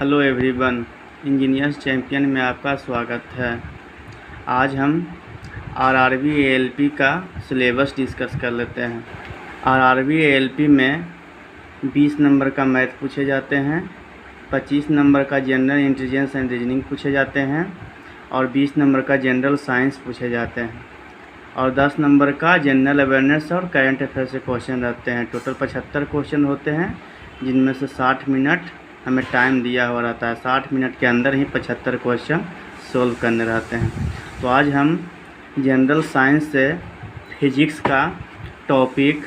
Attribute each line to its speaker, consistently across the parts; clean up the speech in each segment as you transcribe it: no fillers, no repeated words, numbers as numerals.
Speaker 1: Hello everyone, engineers champion में आपका स्वागत है। आज हम आरआरबी एएलपी का सिलेबस डिस्कस कर लेते हैं। आरआरबी एएलपी में 20 नंबर का मैथ पूछे जाते हैं, 25 नंबर का जनरल इंटेलिजेंस एंड रीजनिंग पूछे जाते हैं और 20 नंबर का जनरल साइंस पूछे जाते हैं और 10 नंबर का जनरल अवेयरनेस और करंट अफेयर से क्वेश्चन रहते हैं। टोटल 75 क्वेश्चन होते हैं, जिनमें से 60 मिनट हमें टाइम दिया हुआ रहता है। 60 मिनट के अंदर ही 75 क्वेश्चन सोल्व करने रहते हैं। तो आज हम जनरल साइंस से फिजिक्स का टॉपिक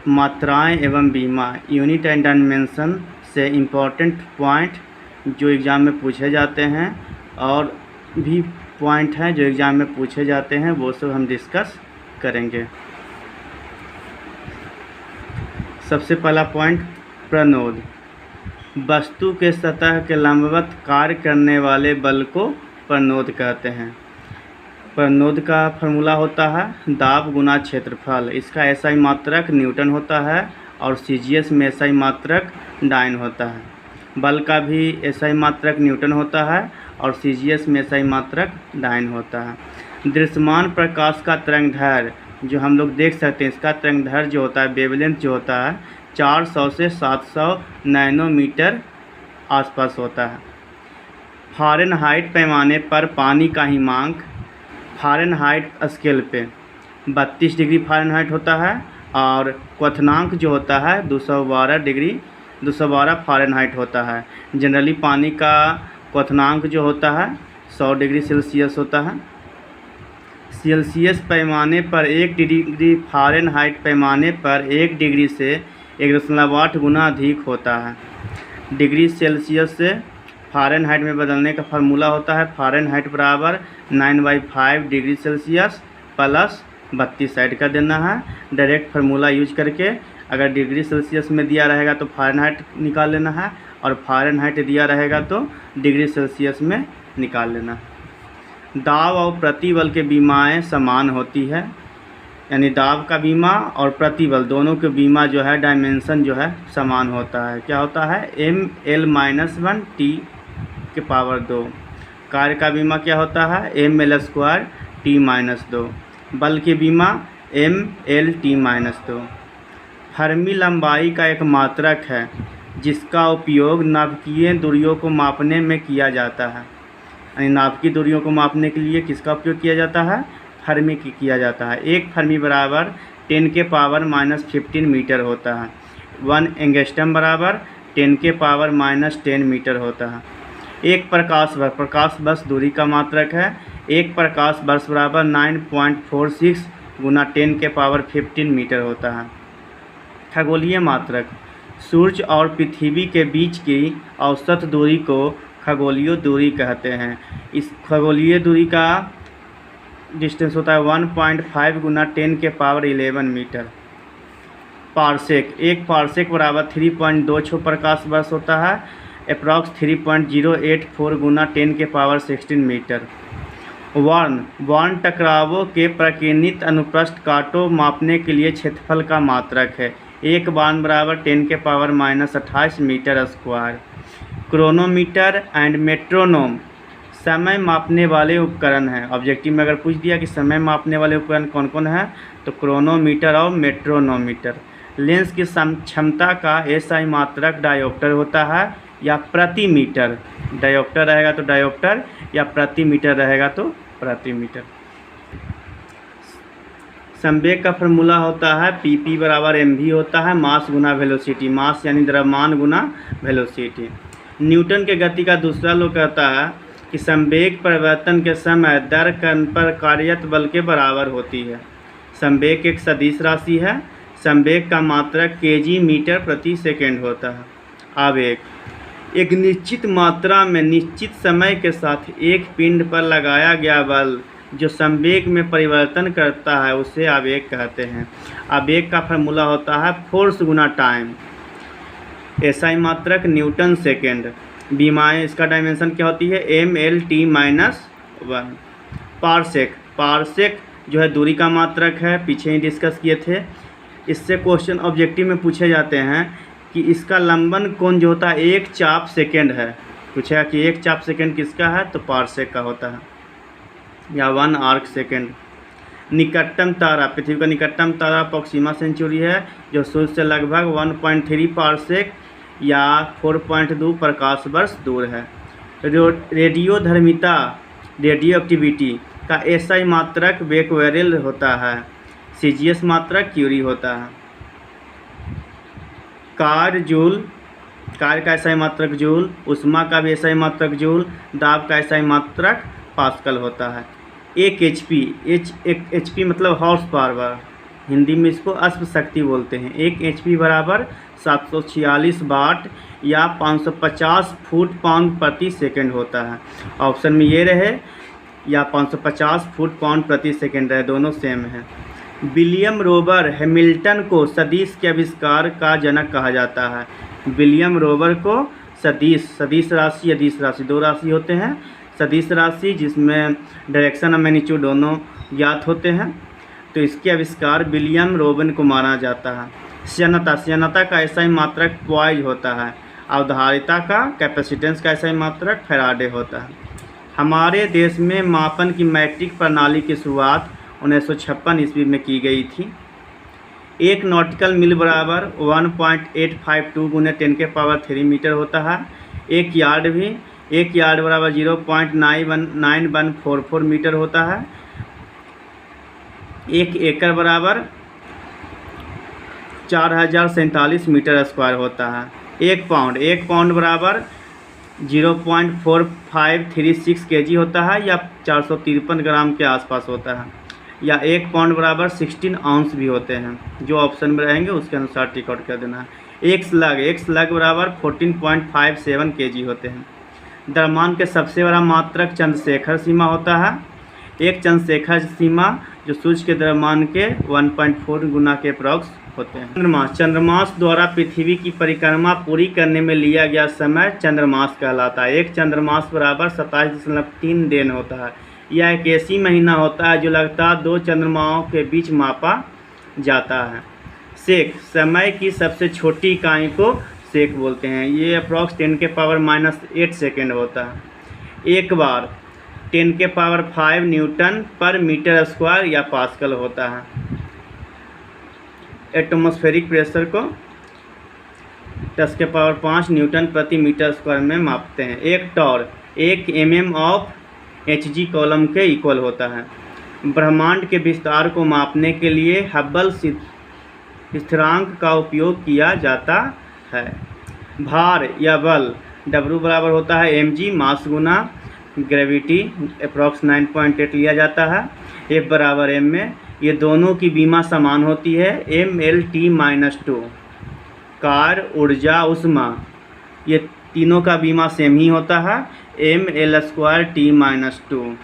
Speaker 1: मात्राएं एवं बीमा यूनिट एंड डायमेंशन से इम्पोर्टेंट पॉइंट जो एग्ज़ाम में पूछे जाते हैं और भी पॉइंट हैं जो एग्ज़ाम में पूछे जाते हैं, वो सब हम डिस्कस करेंगे। सबसे पहला पॉइंट, प्रणोद। वस्तु के सतह के लंबवत कार्य करने वाले बल को प्रणोद कहते हैं। प्रणोद का फॉर्मूला होता है दाब गुना क्षेत्रफल। इसका एसआई मात्रक न्यूटन होता है और सीजीएस में एसआई मात्रक डाइन होता है। बल का भी एसआई मात्रक न्यूटन होता है और सीजीएस में एसआई मात्रक डाइन होता है। दृश्यमान प्रकाश का तरंगदैर्घ्य जो हम लोग देख सकते हैं, इसका तरंगदैर्घ्य जो होता है, वेवलेंथ जो होता है, 400 से 700 नैनोमीटर आसपास होता है। फ़ारेनहाइट पैमाने पर पानी का हिमांक फ़ारेनहाइट स्केल पे 32 डिग्री फ़ारेनहाइट होता है और क्वथनांक जो होता है 212 फ़ारेनहाइट होता है। जनरली पानी का क्वथनांक जो होता है 100 डिग्री सेल्सियस होता है। सेल्सियस पैमाने पर 1 डिग्री फ़ारेनहाइट पैमाने पर 1 डिग्री से 1.8 गुना अधिक होता है। डिग्री सेल्सियस से फ़ारेनहाइट में बदलने का फार्मूला होता है फ़ारेनहाइट बराबर 9/5 डिग्री सेल्सियस प्लस 32 साइड का देना है। डायरेक्ट फार्मूला यूज करके अगर डिग्री सेल्सियस में दिया रहेगा तो फ़ारेनहाइट निकाल लेना है और फ़ारेनहाइट दिया रहेगा तो डिग्री सेल्सियस में निकाल लेना है। दाब और प्रतिबल के बीमाएँ समान होती है, यानी दाब का बीमा और प्रतिबल दोनों के बीमा जो है डायमेंशन जो है समान होता है। क्या होता है, ml-1 T⁻²। कार्य का बीमा क्या होता है, ml² T-2। बल के बीमा ml_T-2। फर्मी लंबाई का एक मात्रक है जिसका उपयोग नाभिकीय दूरियों को मापने में किया जाता है। यानी नाभिकीय दूरियों को मापने के लिए किसका उपयोग किया जाता है, फर्मी की किया जाता है। एक फर्मी बराबर 10⁻⁻15 मीटर होता है। 1 एंगस्ट्रम बराबर 10⁻⁻10 मीटर होता है। एक प्रकाश वर्ष दूरी का मात्रक है। एक प्रकाश वर्ष बराबर 9.46 गुना 10⁻15 मीटर होता है। खगोलीय मात्रक, सूर्य और पृथ्वी के बीच की औसत दूरी को खगोलीय दूरी कहते हैं। इस खगोलीय दूरी का डिस्टेंस होता है 1.5 गुना 10⁻11 मीटर। पारसेक, एक पारसेक बराबर 3.26 प्रकाश वर्ष होता है, अप्रॉक्स 3.084 गुना 10⁻16 मीटर। वर्ण टकरावों के प्रकीर्णित अनुप्रस्थ कांटों मापने के लिए क्षेत्रफल का मात्रक है। एक बाण बराबर 10⁻28 metre square. Chronometer and metronome समय मापने वाले उपकरण हैं। ऑब्जेक्टिव में अगर पूछ दिया कि समय मापने वाले उपकरण कौन कौन हैं, तो क्रोनोमीटर और मेट्रोनोमीटर। लेंस की क्षमता का एसआई मात्रक डायोप्टर होता है या प्रति मीटर। डायोप्टर रहेगा तो डायोप्टर या प्रति मीटर रहेगा तो प्रति मीटर। संवेग का फार्मूला होता है PP बराबर mv होता है मास गुना वेलोसिटी। मास यानी द्रव्यमान गुना वेलोसिटी। न्यूटन के गति का दूसरा लॉ कहता है कि संवेग परिवर्तन के समय दर कण पर कार्यरत बल के बराबर होती है। संवेग एक सदिश राशि है। संवेग का मात्रक kg मीटर प्रति सेकेंड होता है। आवेग, एक निश्चित मात्रा में निश्चित समय के साथ एक पिंड पर लगाया गया बल जो संवेग में परिवर्तन करता है उसे आवेग कहते हैं। आवेग का फार्मूला होता है फोर्स गुना टाइम। एसआई मात्रक न्यूटन सेकेंड। बीमाएँ, इसका डायमेंशन क्या होती है, ml-T-1। पारसेक जो है दूरी का मात्रक है, पीछे ही डिस्कस किए थे। इससे क्वेश्चन ऑब्जेक्टिव में पूछे जाते हैं कि इसका लंबन कोण जो होता है 1 चाप सेकेंड है। पूछेगा कि 1 चाप सेकेंड किसका है, तो पारसेक का होता है, या 1 आर्क सेकेंड। निकटतम तारा, पृथ्वी का निकटतम तारा प्रोक्सिमा सेंचुरी है, जो सूर्य से लगभग 1.3 पारसेक या 4.2 प्रकाश वर्ष दूर है। रेडियोधर्मिता, रेडियो एक्टिविटी का एसआई मात्रक बेक्वेरेल होता है, सीजीएस मात्रक क्यूरी होता है। कार्य जूल, कार्य का एसआई मात्रक जूल, उष्मा का भी एसआई मात्रक जूल, दाब का एसआई मात्रक पास्कल होता है। एक एचपी मतलब हॉर्स पावर, हिंदी में इसको अश्व शक्ति बोलते हैं। 1 एचपी बराबर 746 वाट या 550 फुट पाउंड प्रति सेकंड होता है। ऑप्शन में ये रहे या 550 फुट पाउंड प्रति सेकंड रहे, दोनों सेम है। विलियम रोबर हैमिल्टन को सदिश के आविष्कार का जनक कहा जाता है। विलियम रोबर को सदिश राशि, अदिश राशि, दो राशि होते हैं। सदिश राशि जिसमें डायरेक्शन और मैग्नीट्यूड दोनों ज्ञात होते हैं, तो इसके आविष्कार विलियम रोबन को माना जाता है। श्यानता का एसआई मात्रक पॉइज होता है। अवधारिता का, कैपेसिटेंस का एसआई मात्रक फैराडे होता है। हमारे देश में मापन की मैट्रिक प्रणाली की शुरुआत 1956 ईस्वी में की गई थी। 1 नॉटिकल मील बराबर 1.852 गुने 10⁻³ मीटर होता है। 1 यार्ड बराबर 0.9144 मीटर होता है। 1 एकड़ बराबर 4047 मीटर स्क्वायर होता है। 1 पाउंड बराबर 0.4536 kg होता है या 453 ग्राम के आसपास होता है, या 1 पाउंड बराबर 16 आउंस भी होते हैं। जो ऑप्शन में रहेंगे उसके अनुसार टिक आउट कर देना है। एक स्लग बराबर 14.57 kg होते हैं। द्रव्यमान के सबसे बड़ा मात्रक चंद्रशेखर सीमा होता है। एक चंद्रशेखर सीमा जो सूर्य के द्रव्यमान के 1.4 गुना के अप्रॉक्स होते हैं। चंद्रमास द्वारा पृथ्वी की परिक्रमा पूरी करने में लिया गया समय चंद्रमास कहलाता है। एक चंद्रमास बराबर 27.3 दिन होता है। यह एक ऐसी महीना होता है जो लगातार 2 चंद्रमाओं के बीच मापा जाता है। सेक, समय की सबसे छोटी इकाई को सेक बोलते हैं। ये अप्रॉक्स 10⁻⁻8 सेकेंड होता है। एक बार 10⁵ न्यूटन पर मीटर स्क्वायर या पास्कल होता है। एटमॉस्फेरिक प्रेशर को 10⁵ न्यूटन प्रति मीटर स्क्वायर में मापते हैं। एक torr 1 mm of Hg column के इक्वल होता है। ब्रह्मांड के विस्तार को मापने के लिए हब्बल स्थिरांक का उपयोग किया जाता है। भार या बल W बराबर होता है mg मास गुना ग्रेविटी, अप्रॉक्स 9.8 लिया जाता है। F बराबर m में, ये दोनों की बीमा समान होती है mLT-2। कार्य, ऊर्जा, उष्मा, ये तीनों का बीमा सेम ही होता है mL²T-2।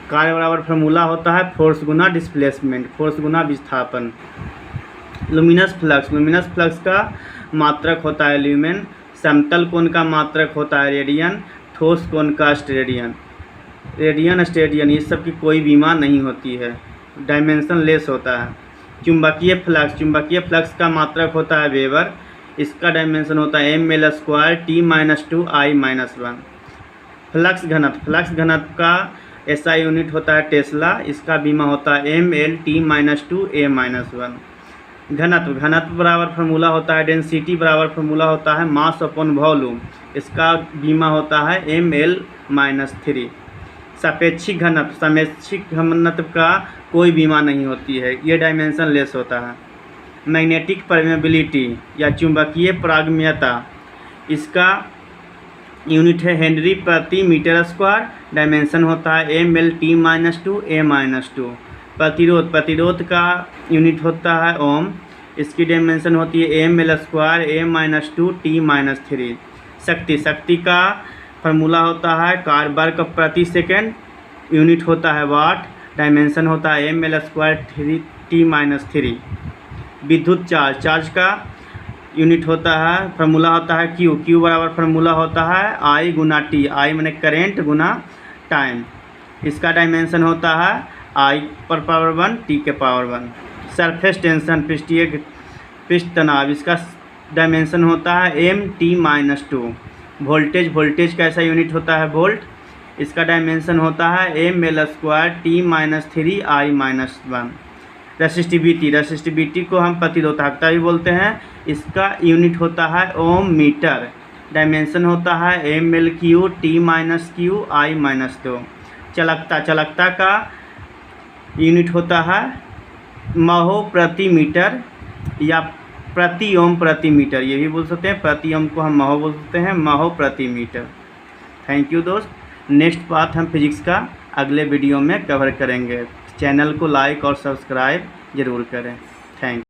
Speaker 1: कार्य बराबर फार्मूला होता है फोर्स गुना डिस्प्लेसमेंट, फोर्स गुना विस्थापन। लुमिनस फ्लक्स का मात्रक होता है ल्यूमेन। समतल कोण का मात्रक होता है रेडियन। ठोस कोण का स्टेडियन, ये सब की कोई बीमा नहीं होती है, डायमेंशन लेस होता है। चुंबकीय फ्लक्स का मात्रक होता है वेबर। इसका डायमेंशन होता है mL²T-2I-1। फ्लक्स घनत्व का एसआई यूनिट होता है टेस्ला। इसका बीमा होता है mL/T-2A-1। घनत्व बराबर फार्मूला होता है डेंसिटी बराबर फार्मूला होता है मास अपॉन वॉल्यूम। इसका बीमा होता है mL-3। सापेक्षिक घनत्व का कोई बीमा नहीं होती है, ये डायमेंशन लेस होता है। मैग्नेटिक परमेबिलिटी या चुंबकीय पारगम्यता, इसका यूनिट है हेनरी प्रति मीटर स्क्वायर। डायमेंशन होता है mL/T-2A-2। प्रतिरोध का यूनिट होता है ओम। इसकी डायमेंशन होती है mL²A-2T-3। शक्ति का फार्मूला होता है कार्य वर्ग प्रति सेकेंड। यूनिट होता है वाट। डायमेंशन होता है mL²T-3। विद्युत चार्ज का यूनिट होता है, फार्मूला होता है क्यू बराबर फार्मूला होता है I गुना T। I माने करेंट गुना टाइम। इसका डायमेंशन होता है I⁻⁴ T⁻⁴। सरफेस टेंशन, पृष्ठ तनाव, इसका डायमेंशन होता है M-T-2। वोल्टेज कैसा यूनिट होता है? वोल्ट। इसका डायमेंशन होता है mL²T-3I-1। रेसिस्टिविटी को हम प्रतिरोधकता भी बोलते हैं। इसका यूनिट होता है ओम मीटर। डायमेंशन होता है mL3T-2I-2। चालकता का यूनिट होता है महो प्रति मीटर या प्रति ओम प्रति मीटर, ये भी बोल सकते हैं। प्रति ओम को हम महो बोल सकते हैं, महो प्रति मीटर। थैंक यू दोस्त। नेक्स्ट पार्ट हम फिजिक्स का अगले वीडियो में कवर करेंगे। चैनल को लाइक और सब्सक्राइब ज़रूर करें। थैंक